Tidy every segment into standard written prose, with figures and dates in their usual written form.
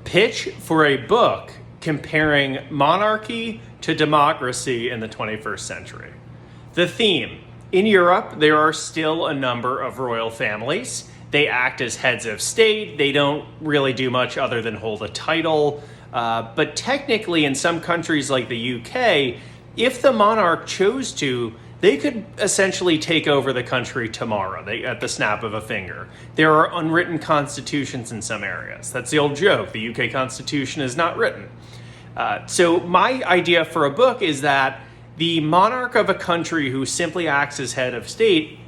pitch for a book comparing monarchy to democracy in the 21st century. The theme: in Europe, there are still a number of royal families. They act as heads of state. They don't really do much other than hold a title. But technically, in some countries like the UK, if the monarch chose to, they could essentially take over the country tomorrow, at the snap of a finger. There are unwritten constitutions in some areas. That's the old joke. The UK Constitution is not written. So my idea for a book is that the monarch of a country who simply acts as head of state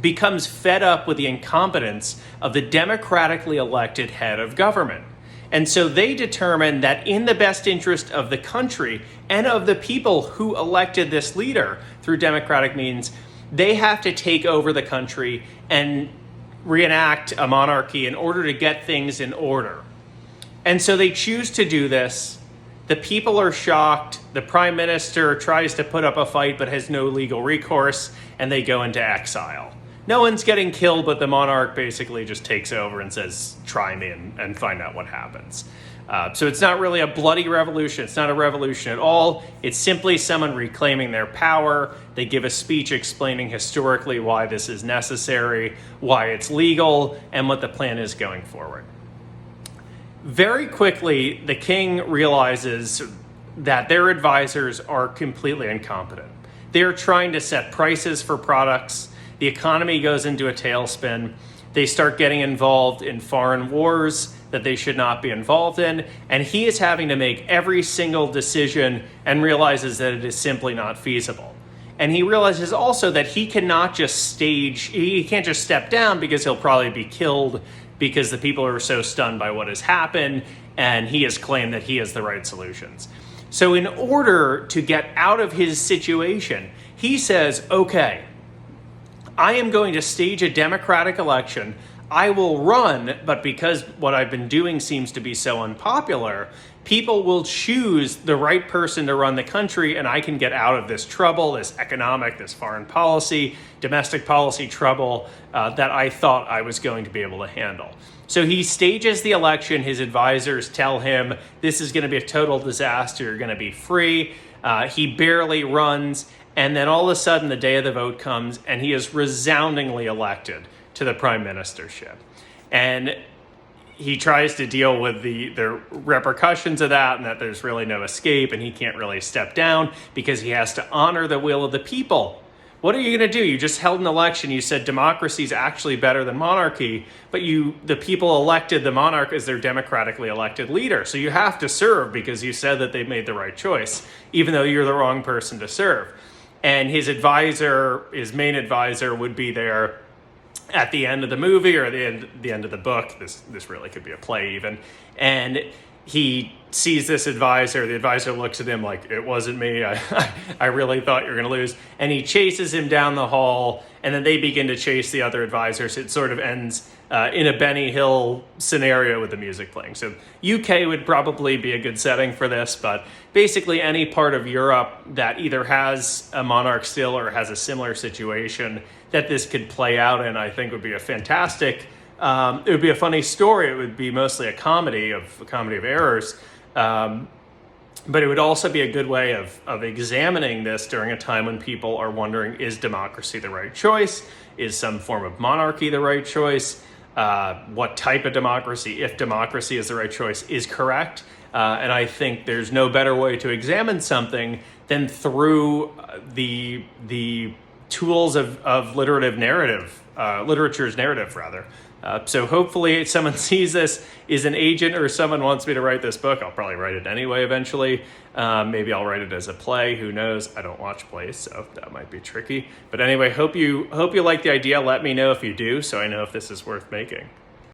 becomes fed up with the incompetence of the democratically elected head of government. And so they determine that in the best interest of the country and of the people who elected this leader through democratic means, they have to take over the country and reenact a monarchy in order to get things in order. And so they choose to do this. The people are shocked. The prime minister tries to put up a fight but has no legal recourse, and they go into exile. No one's getting killed, but the monarch basically just takes over and says, try me and find out what happens. So it's not really a bloody revolution. It's not a revolution at all. It's simply someone reclaiming their power. They give a speech explaining historically why this is necessary, why it's legal, and what the plan is going forward. Very quickly, the king realizes that their advisors are completely incompetent. They're trying to set prices for products. The economy goes into a tailspin. They start getting involved in foreign wars that they should not be involved in. And he is having to make every single decision and realizes that it is simply not feasible. And he realizes also that he cannot just he can't just step down because he'll probably be killed because the people are so stunned by what has happened. And he has claimed that he has the right solutions. So in order to get out of his situation, he says, okay, I am going to stage a democratic election. I will run, but because what I've been doing seems to be so unpopular, people will choose the right person to run the country, and I can get out of this trouble, this economic, this foreign policy, domestic policy trouble that I thought I was going to be able to handle. So he stages the election. His advisors tell him, this is going to be a total disaster. You're going to be free. He barely runs. And then all of a sudden, the day of the vote comes, and he is resoundingly elected to the prime ministership. And he tries to deal with the repercussions of that, and that there's really no escape, and he can't really step down because he has to honor the will of the people. What are you going to do? You just held an election. You said democracy is actually better than monarchy, but the people elected the monarch as their democratically elected leader. So you have to serve because you said that they made the right choice, even though you're the wrong person to serve. And his main advisor would be there at the end of the movie or the end of the book. This really could be a play even. And he sees this advisor. The advisor looks at him like, it wasn't me. I really thought you were going to lose. And he chases him down the hall, and then they begin to chase the other advisors. It sort of ends in a Benny Hill scenario with the music playing. So UK would probably be a good setting for this, but basically any part of Europe that either has a monarch still or has a similar situation that this could play out in, I think would be a fantastic, it would be a funny story. It would be mostly a comedy of errors. But it would also be a good way of examining this during a time when people are wondering, is democracy the right choice? Is some form of monarchy the right choice? What type of democracy, if democracy is the right choice, is correct? And I think there's no better way to examine something than through the tools of literature's narrative, rather. So hopefully someone sees this, is an agent, or someone wants me to write this book. I'll probably write it anyway eventually. Maybe I'll write it as a play. Who knows? I don't watch plays, so that might be tricky. But anyway, hope you like the idea. Let me know if you do, so I know if this is worth making.